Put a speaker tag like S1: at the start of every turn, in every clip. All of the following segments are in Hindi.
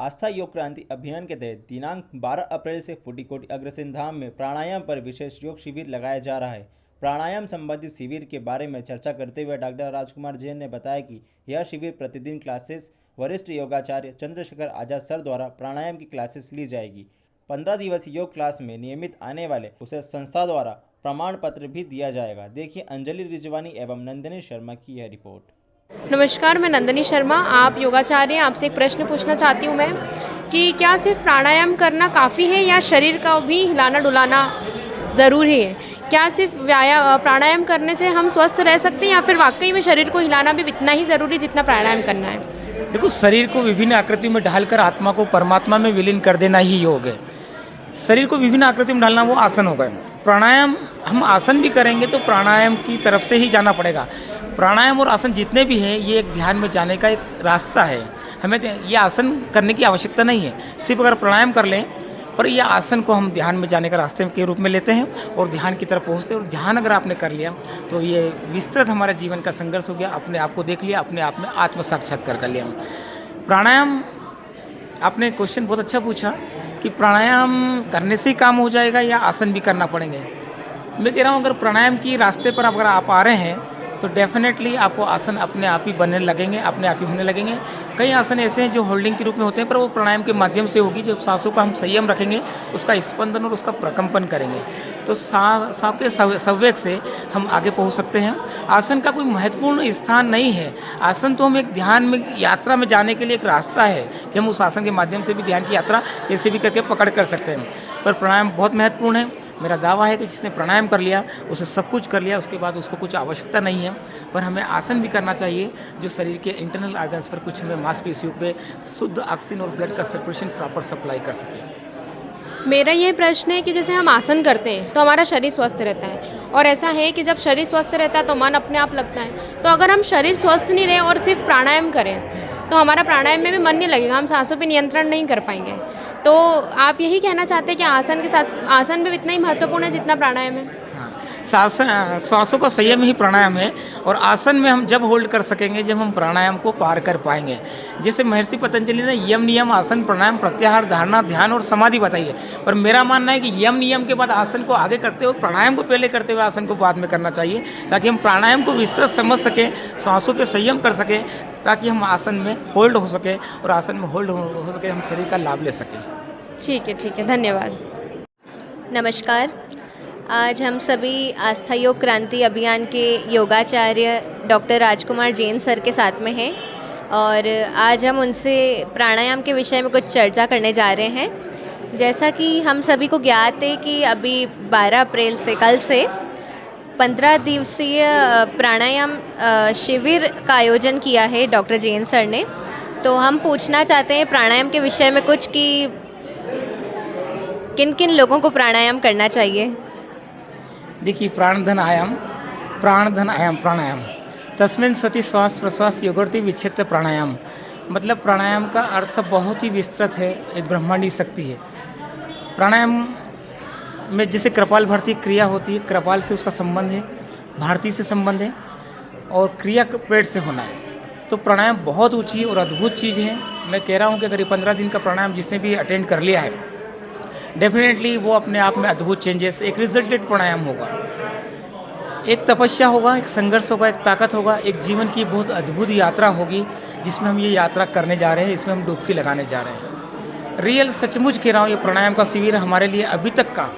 S1: आस्था योग क्रांति अभियान के तहत दिनांक 12 अप्रैल से फूटीकोटी अग्रसेन धाम में प्राणायाम पर विशेष योग शिविर लगाया जा रहा है। प्राणायाम संबंधित शिविर के बारे में चर्चा करते हुए डॉक्टर राजकुमार जैन ने बताया कि यह शिविर प्रतिदिन क्लासेस वरिष्ठ योगाचार्य चंद्रशेखर आजाद सर द्वारा प्राणायाम की क्लासेस ली जाएगी। 15 दिवसीय योग क्लास में नियमित आने वाले उसे संस्था द्वारा प्रमाण पत्र भी दिया जाएगा। देखिए अंजलि रिजवानी एवं नंदिनी शर्मा की यह रिपोर्ट।
S2: नमस्कार, मैं नंदिनी शर्मा, आप योगाचार्य हैं। आपसे एक प्रश्न पूछना चाहती हूँ मैं कि क्या सिर्फ प्राणायाम करना काफ़ी है या शरीर का भी हिलाना डुलाना ज़रूरी है? क्या सिर्फ प्राणायाम करने से हम स्वस्थ रह सकते हैं या फिर वाकई में शरीर को हिलाना भी इतना ही ज़रूरी जितना प्राणायाम करना है?
S3: देखो, शरीर को विभिन्न आकृतियों में ढालकर आत्मा को परमात्मा में विलीन कर देना ही योग है। शरीर को विभिन्न आकृति में डालना वो आसन हो गए। प्राणायाम हम आसन भी करेंगे तो प्राणायाम की तरफ से ही जाना पड़ेगा। प्राणायाम और आसन जितने भी हैं ये एक ध्यान में जाने का एक रास्ता है। हमें ये आसन करने की आवश्यकता नहीं है, सिर्फ अगर प्राणायाम कर लें पर यह आसन को हम ध्यान में जाने का रास्ते के रूप में लेते हैं और ध्यान की तरफ पहुँचते हैं। और ध्यान अगर आपने कर लिया तो ये विस्तृत हमारे जीवन का संघर्ष हो गया। अपने आप को देख लिया, अपने आप में आत्म साक्षात्कार कर लिया। प्राणायाम, आपने क्वेश्चन बहुत अच्छा पूछा कि प्राणायाम करने से ही काम हो जाएगा या आसन भी करना पड़ेंगे। मैं कह रहा हूँ अगर प्राणायाम की रास्ते पर अगर आप आ रहे हैं तो डेफिनेटली आपको आसन अपने आप ही बनने लगेंगे, अपने आप ही होने लगेंगे। कई आसन ऐसे हैं जो होल्डिंग के रूप में होते हैं पर वो प्राणायाम के माध्यम से होगी। जब सांसों का हम संयम रखेंगे, उसका स्पंदन और उसका प्रकंपन करेंगे तो सांस के संवेग से हम आगे पहुंच सकते हैं। आसन का कोई महत्वपूर्ण स्थान नहीं है। आसन तो हम एक ध्यान में यात्रा में जाने के लिए एक रास्ता है कि हम उस आसन के माध्यम से भी ध्यान की यात्रा कैसे भी करके पकड़ कर सकते हैं। पर प्राणायाम बहुत महत्वपूर्ण है। मेरा दावा है कि जिसने प्राणायाम कर लिया उसे सब कुछ कर लिया, उसके बाद उसको कुछ आवश्यकता नहीं है। पर हमें आसन भी करना चाहिए जो शरीर के इंटरनल ऑर्गन्स पर, कुछ हमें मांसपेशियों पे शुद्ध ऑक्सीजन और ब्लड का सर्कुलेशन प्रॉपर सप्लाई कर सके।
S2: मेरा ये प्रश्न है कि जैसे हम आसन करते हैं तो हमारा शरीर स्वस्थ रहता है और ऐसा है कि जब शरीर स्वस्थ रहता है तो मन अपने आप लगता है। तो अगर हम शरीर स्वस्थ नहीं रहे और सिर्फ प्राणायाम करें तो हमारा प्राणायाम में भी मन नहीं लगेगा, हम सांसों पे नियंत्रण नहीं कर पाएंगे। तो आप यही कहना चाहते हैं कि आसन के साथ आसन भी इतना ही महत्वपूर्ण है जितना प्राणायाम है?
S3: श्वासों का संयम ही प्राणायाम है और आसन में हम जब होल्ड कर सकेंगे जब हम प्राणायाम को पार कर पाएंगे। जैसे महर्षि पतंजलि ने यम नियम आसन प्राणायाम प्रत्याहार धारणा ध्यान और समाधि बताई है, पर मेरा मानना है कि यम नियम के बाद आसन को आगे करते हुए प्राणायाम को पहले करते हुए आसन को बाद में करना चाहिए, ताकि हम प्राणायाम को विस्तृत समझ सकें, सांसों पर संयम कर सकें, ताकि हम आसन में होल्ड हो सके और आसन में होल्ड हो सके हम शरीर का लाभ ले सकें।
S2: ठीक है, धन्यवाद।
S4: नमस्कार, आज हम सभी आस्था योग क्रांति अभियान के योगाचार्य डॉक्टर राजकुमार जैन सर के साथ में हैं और आज हम उनसे प्राणायाम के विषय में कुछ चर्चा करने जा रहे हैं। जैसा कि हम सभी को ज्ञात है कि अभी 12 अप्रैल से, कल से 15 दिवसीय प्राणायाम शिविर का आयोजन किया है डॉक्टर जैन सर ने। तो हम पूछना चाहते हैं प्राणायाम के विषय में कुछ कि किन किन लोगों को प्राणायाम करना चाहिए।
S3: देखिए, प्राणधन आयाम प्राणायाम तस्मिन् सति श्वास प्रश्वास योगर्ति विच्छेद प्राणायाम। मतलब प्राणायाम का अर्थ बहुत ही विस्तृत है, एक ब्रह्मांडी शक्ति है। प्राणायाम में जैसे कपाल भारती क्रिया होती है, कपाल से उसका संबंध है, भारती से संबंध है और क्रिया पेट से होना है। तो प्राणायाम बहुत ऊंची और अद्भुत चीज़ है। मैं कह रहा हूँ कि अगर ये 15 दिन का प्राणायाम जिसने भी अटेंड कर लिया है डेफिनेटली वो अपने आप में अद्भुत चेंजेस, एक रिजल्टेड प्राणायाम होगा, एक तपस्या होगा, एक संघर्ष होगा, एक ताकत होगा, एक जीवन की बहुत अद्भुत यात्रा होगी जिसमें हम ये यात्रा करने जा रहे हैं, इसमें हम डुबकी लगाने जा रहे हैं। रियल सचमुच कह रहा हूँ, ये प्राणायाम का शिविर हमारे लिए अभी तक का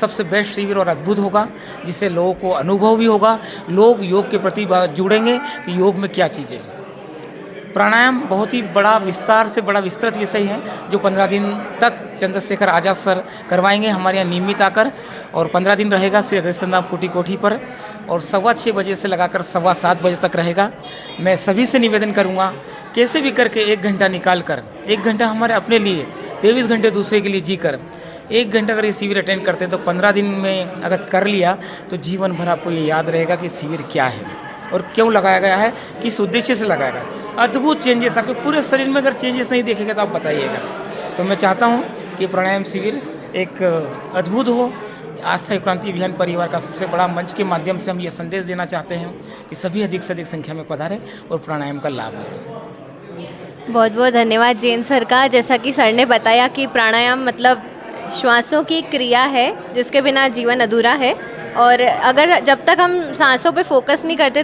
S3: सबसे बेस्ट शिविर और अद्भुत होगा, जिससे लोगों को अनुभव भी होगा, लोग योग के प्रति जुड़ेंगे कि योग में क्या चीज़ें। प्राणायाम बहुत ही बड़ा विस्तार से बड़ा विस्तृत विषय है जो 15 दिन तक चंद्रशेखर आजाद सर करवाएंगे हमारे यहाँ नियमित आकर, और 15 दिन रहेगा श्री अग्रसेन धाम फूटीकोठी पर और 6:15 बजे से लगाकर 7:15 बजे तक रहेगा। मैं सभी से निवेदन करूँगा कैसे भी करके 1 घंटा निकाल कर, 1 घंटा हमारे अपने लिए, 23 घंटे दूसरे के लिए जी कर 1 घंटा अगर ये शिविर अटेंड करते हैं तो 15 दिन में अगर कर लिया तो जीवन भर आपको ये याद रहेगा कि शिविर क्या है और क्यों लगाया गया है, किस उद्देश्य से लगाया गया है। अद्भुत चेंजेस आपके पूरे शरीर में अगर चेंजेस नहीं देखेगा तो आप बताइएगा। तो मैं चाहता हूँ कि प्राणायाम शिविर एक अद्भुत हो। आस्था योग क्रांति अभियान परिवार का सबसे बड़ा मंच के माध्यम से हम ये संदेश देना चाहते हैं कि सभी अधिक से अधिक संख्या में पधारें और प्राणायाम का लाभ लें।
S4: बहुत बहुत धन्यवाद जैन सर का। जैसा कि सर ने बताया कि प्राणायाम मतलब श्वासों की क्रिया है जिसके बिना जीवन अधूरा है, और अगर जब तक हम सांसों पे फोकस नहीं करते